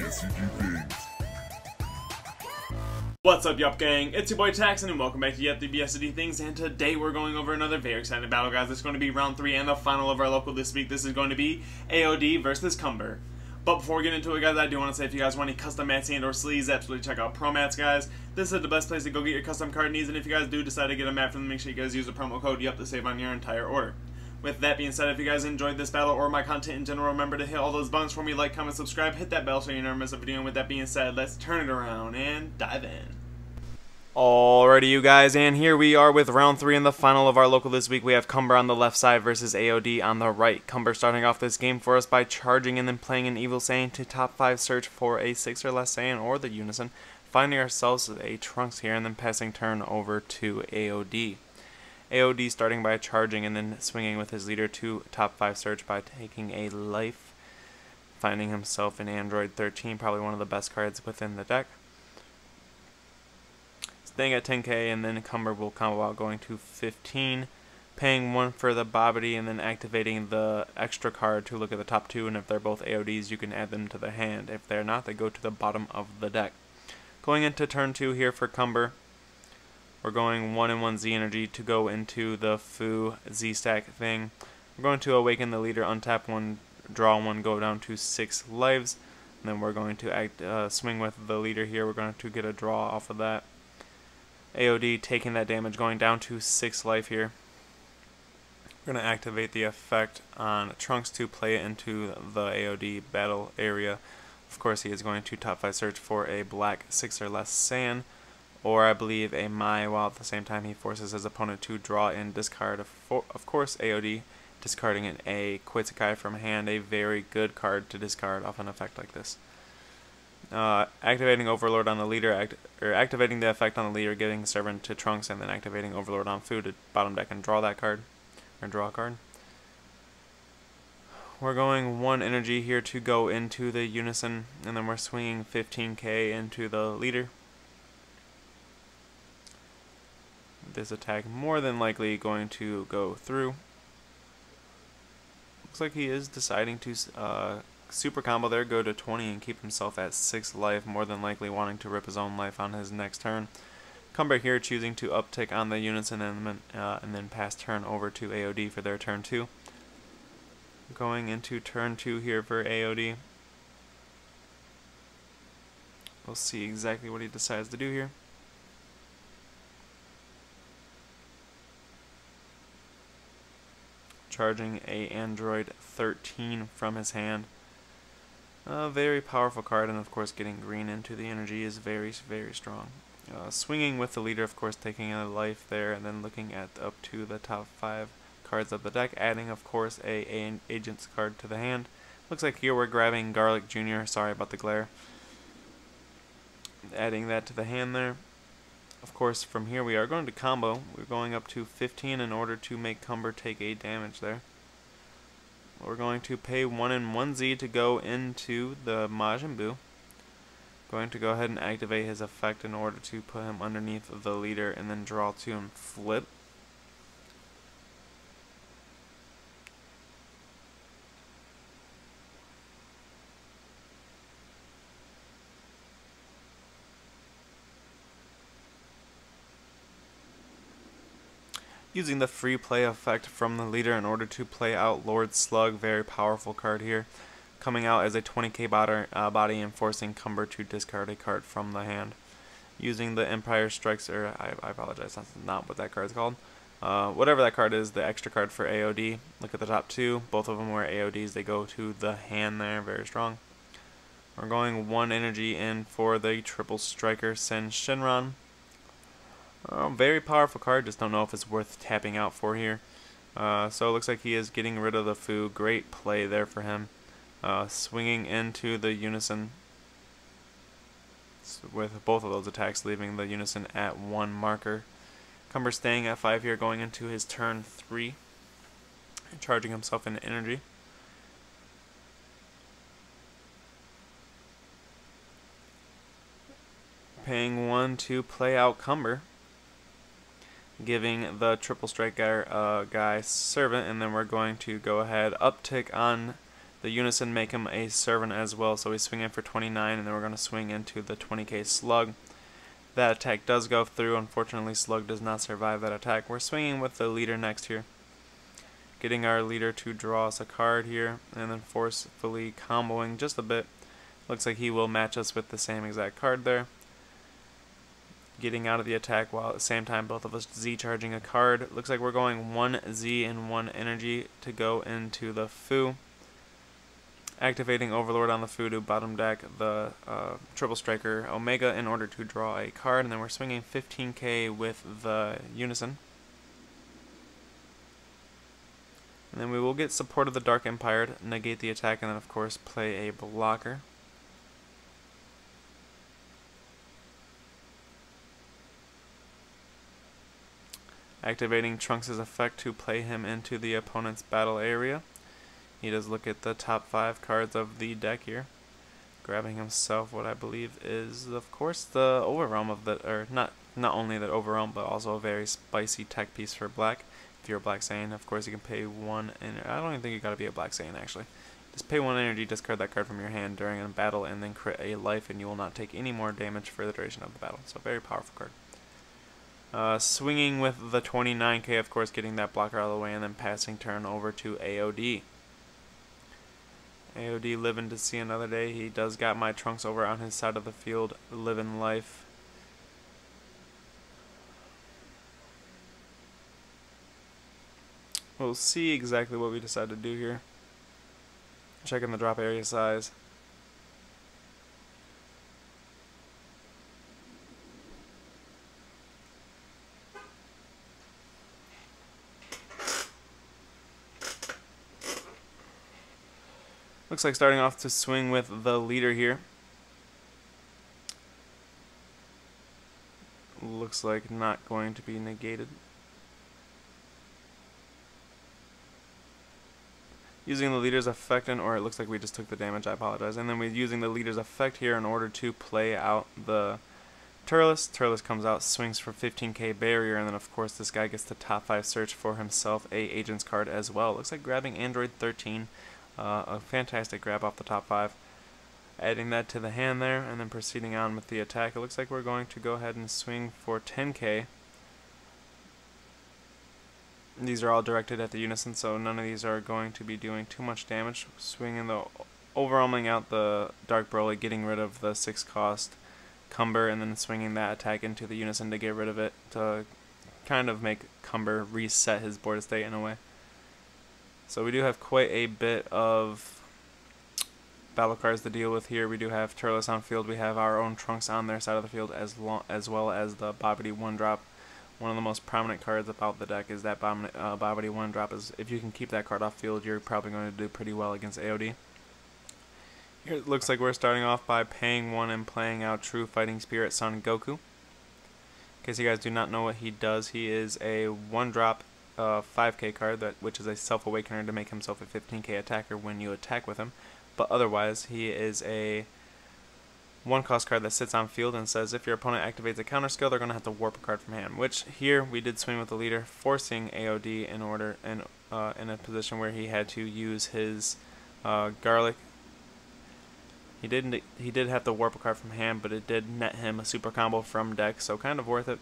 DBSCG things. What's up, Yuhp gang? It's your boy Taxon, and welcome back to Yuhp DBSCG Things. And today we're going over another very exciting battle, guys. It's going to be round 3 and the final of our local this week. This is going to be A.o.d versus Cumber. But before we get into it, guys, I do want to say if you guys want any custom mats and or sleeves, absolutely check out Promats, guys. This is the best place to go get your custom card needs. And if you guys do decide to get a mat from them, make sure you guys use the promo code Yuhp to save on your entire order. With that being said, if you guys enjoyed this battle or my content in general, remember to hit all those buttons for me, like, comment, subscribe, hit that bell so you never miss a video. And with that being said, let's turn it around and dive in. Alrighty, you guys, and here we are with round 3 and the final of our local this week. We have Cumber on the left side versus A.o.d on the right. Cumber starting off this game for us by charging and then playing an Evil Saiyan to top 5 search for a 6 or less Saiyan or the Unison, finding ourselves a Trunks here and then passing turn over to A.o.d. A.o.d starting by charging and then swinging with his leader to top 5 search by taking a life, finding himself an Android 13, probably one of the best cards within the deck. Staying at 10k, and then Cumber will combo out going to 15, paying 1 for the bo1 and then activating the extra card to look at the top 2, and if they're both A.o.ds you can add them to the hand. If they're not, they go to the bottom of the deck. Going into turn 2 here for Cumber, we're going 1 and 1 Z energy to go into the Foo Z stack thing. We're going to awaken the leader, untap 1, draw 1, go down to 6 lives, and then we're going to swing with the leader here. We're going to get a draw off of that. A.o.d taking that damage, going down to 6 life here. We're going to activate the effect on Trunks to play it into the A.o.d battle area. Of course, he is going to top 5 search for a black 6 or less Saiyan, or I believe a Mai, while at the same time he forces his opponent to draw and discard. Of course, A.o.d discarding a Quetzalcoatl from hand, a very good card to discard off an effect like this. Activating Overlord on the leader, activating the effect on the leader, giving Servant to Trunks, and then activating Overlord on Foo to bottom deck and draw that card, or draw a card. We're going 1 energy here to go into the Unison, and then we're swinging 15k into the leader. This attack more than likely going to go through. Looks like he is deciding to super combo there, go to 20 and keep himself at 6 life, more than likely wanting to rip his own life on his next turn. Cumber here choosing to uptick on the Unison and then pass turn over to A.o.d for their turn 2. Going into turn 2 here for A.o.d. We'll see exactly what he decides to do here. Charging a Android 13 from his hand. A very powerful card, and of course getting green into the energy is very, very strong. Swinging with the leader, of course taking a life there, and then looking at up to the top 5 cards of the deck, adding of course a Agent's card to the hand. Looks like here we're grabbing Garlic Jr., sorry about the glare. Adding that to the hand there. Of course from here we are going to combo. We're going up to 15 in order to make Cumber take a damage there. We're going to pay 1 and 1 Z to go into the Majin Buu. Going to go ahead and activate his effect in order to put him underneath the leader and then draw 2 and flip. Using the free play effect from the leader in order to play out Lord Slug, very powerful card here. Coming out as a 20k body and forcing Cumber to discard a card from the hand. Using the Empire Strikes, or I apologize, that's not what that card's called. Whatever that card is, the extra card for A.o.d. Look at the top 2, both of them were A.o.ds, they go to the hand there, very strong. We're going 1 energy in for the Triple Striker Sen Shenron. Very powerful card, just don't know if it's worth tapping out for here. So it looks like he is getting rid of the Foo. Great play there for him. Swinging into the Unison with both of those attacks, leaving the Unison at 1 marker. Cumber staying at 5 here, going into his turn 3. Charging himself into energy. Paying 1 to play out Cumber. giving the triple strike guy Servant, and then we're going to go ahead uptick on the Unison make him a servant as well, so we swing in for 29, and then we're going to swing into the 20k Slug. That attack does go through. Unfortunately, Slug does not survive that attack. We're swinging with the leader next here, getting our leader to draw us a card here, and then forcefully comboing just a bit. Looks like he will match us with the same exact card there. Getting out of the attack while at the same time both of us Z-charging a card. Looks like we're going 1 Z and 1 energy to go into the Foo. Activating Overlord on the Foo to bottom deck the Triple Striker Omega in order to draw a card, and then we're swinging 15k with the Unison. And then we will get support of the Dark Empire to negate the attack, and then of course play a blocker. Activating Trunks' effect to play him into the opponent's battle area. He does look at the top 5 cards of the deck here, grabbing himself what I believe is, of course, the Overwhelm of the, or not only the Overwhelm, but also a very spicy tech piece for black. If you're a Black Saiyan, of course, you can pay 1, and I don't even think you gotta be a Black Saiyan actually. Just pay 1 energy, discard that card from your hand during a battle, and then crit a life, and you will not take any more damage for the duration of the battle. So very powerful card. Swinging with the 29k, of course, getting that blocker out of the way, and then passing turn over to A.o.d. A.o.d. living to see another day. He does got my Trunks over on his side of the field, living life. We'll see exactly what we decide to do here. Checking the drop area size. Looks like starting off to swing with the leader here. Looks like not going to be negated. Using the leader's effect, or it looks like we just took the damage, I apologize. And then we're using the leader's effect here in order to play out the Turles. Turles comes out, swings for 15k barrier, and then of course this guy gets the top 5 search for himself a agent's card as well. Looks like grabbing Android 13. A fantastic grab off the top 5. Adding that to the hand there, and then proceeding on with the attack. It looks like we're going to go ahead and swing for 10k. These are all directed at the Unison, so none of these are going to be doing too much damage. Swinging the, overwhelming out the Dark Broly, getting rid of the 6 cost Cumber, and then swinging that attack into the Unison to get rid of it, to kind of make Cumber reset his board state in a way. So we do have quite a bit of battle cards to deal with here. We do have Turles on field. We have our own Trunks on their side of the field, as well as the bo1 1-drop. One of the most prominent cards about the deck is that bo1 1-drop. If you can keep that card off field, you're probably going to do pretty well against A.o.d. Here it looks like we're starting off by paying 1 and playing out True Fighting Spirit Son Goku. In case you guys do not know what he does, he is a 1-drop 5k card, which is a self-awakener to make himself a 15k attacker when you attack with him. But otherwise, he is a 1-cost card that sits on field and says if your opponent activates a counter skill, they're going to have to warp a card from hand. Which here we did swing with the leader, forcing A.o.d. in a position where he had to use his garlic. He did have to warp a card from hand, but it did net him a super combo from deck, so kind of worth it.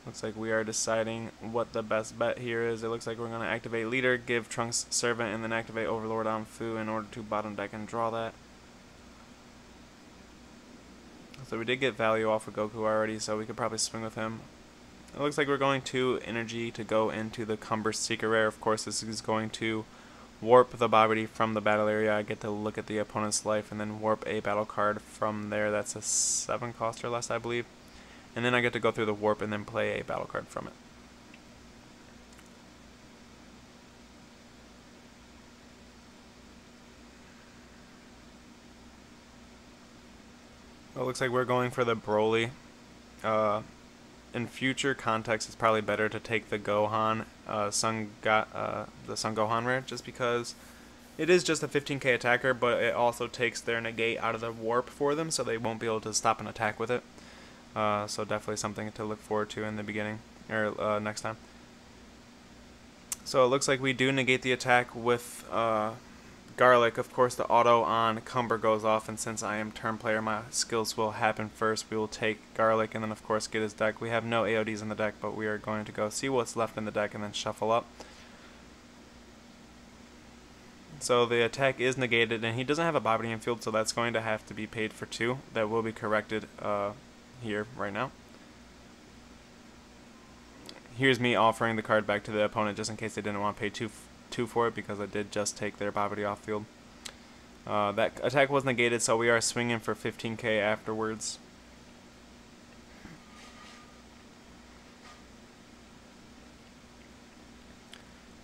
Looks like we are deciding what the best bet here is. It looks like we're going to activate leader, give Trunks servant, and then activate Overlord on Foo in order to bottom deck and draw that. So we did get value off of Goku already, so we could probably swing with him. It looks like we're going to energy to go into the Cumber Secret Rare. Of course, this is going to warp the bo1 from the battle area. I get to look at the opponent's life and then warp a battle card from there. That's a 7 cost or less, I believe. And then I get to go through the warp and then play a battle card from it. Well, it looks like we're going for the Broly. In future context, it's probably better to take the Gohan, the Son Gohan rare, just because it is just a 15k attacker, but it also takes their negate out of the warp for them, so they won't be able to stop an attack with it. So definitely something to look forward to in the beginning, or next time. So it looks like we do negate the attack with Garlic. Of course, the auto on Cumber goes off, and since I am turn player, my skills will happen first. We will take Garlic and then, of course, get his deck. We have no A.o.ds in the deck, but we are going to go see what's left in the deck and then shuffle up. So the attack is negated, and he doesn't have a Bobbity infield, so that's going to have to be paid for 2. That will be corrected here right now. Here's me offering the card back to the opponent just in case they didn't want to pay 2 for it, because I did just take their Bobbity off field. That attack was negated, so we are swinging for 15k afterwards.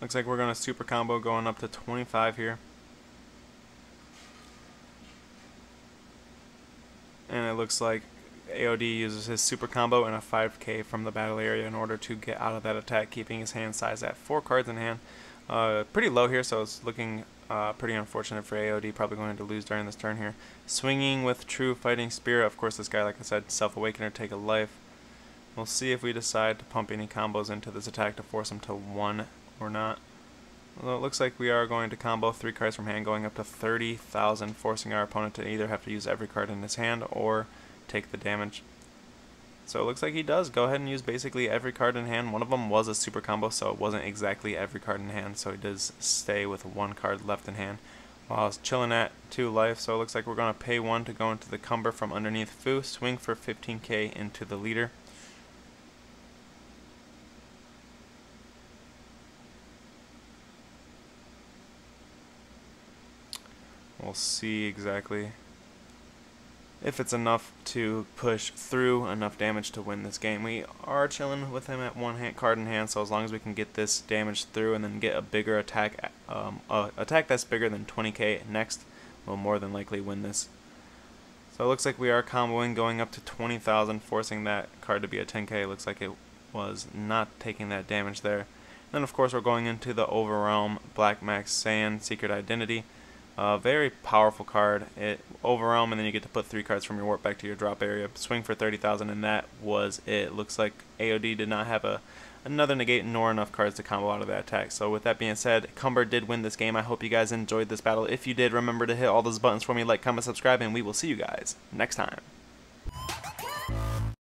Looks like we're going to super combo going up to 25 here. And it looks like A.o.d uses his super combo and a 5k from the battle area in order to get out of that attack, keeping his hand size at 4 cards in hand. Pretty low here, so it's looking pretty unfortunate for A.o.d, probably going to lose during this turn here. Swinging with True Fighting Spirit. Of course, this guy, like I said, Self-Awakener, take a life. We'll see if we decide to pump any combos into this attack to force him to 1 or not. Well, it looks like we are going to combo 3 cards from hand, going up to 30,000, forcing our opponent to either have to use every card in his hand or take the damage. So it looks like he does go ahead and use basically every card in hand. One of them was a super combo, so it wasn't exactly every card in hand, so he does stay with 1 card left in hand while I was chilling at 2 life. So it looks like we're going to pay 1 to go into the Cumber from underneath Fu, swing for 15k into the leader. We'll see exactly if it's enough to push through enough damage to win this game. We are chilling with him at 1 card in hand, so as long as we can get this damage through and then get a bigger attack, attack that's bigger than 20k next, we'll more than likely win this. So it looks like we are comboing, going up to 20,000, forcing that card to be a 10k. It looks like it was not taking that damage there. And then of course we're going into the Overwhelm Black Max Sand Secret Identity. Very powerful card. It Overwhelm, and then you get to put 3 cards from your warp back to your drop area. Swing for 30,000, and that was it. Looks like A.o.d did not have another negate nor enough cards to combo out of that attack. So with that being said, Cumber did win this game. I hope you guys enjoyed this battle. If you did, remember to hit all those buttons for me, like, comment, subscribe, and we will see you guys next time.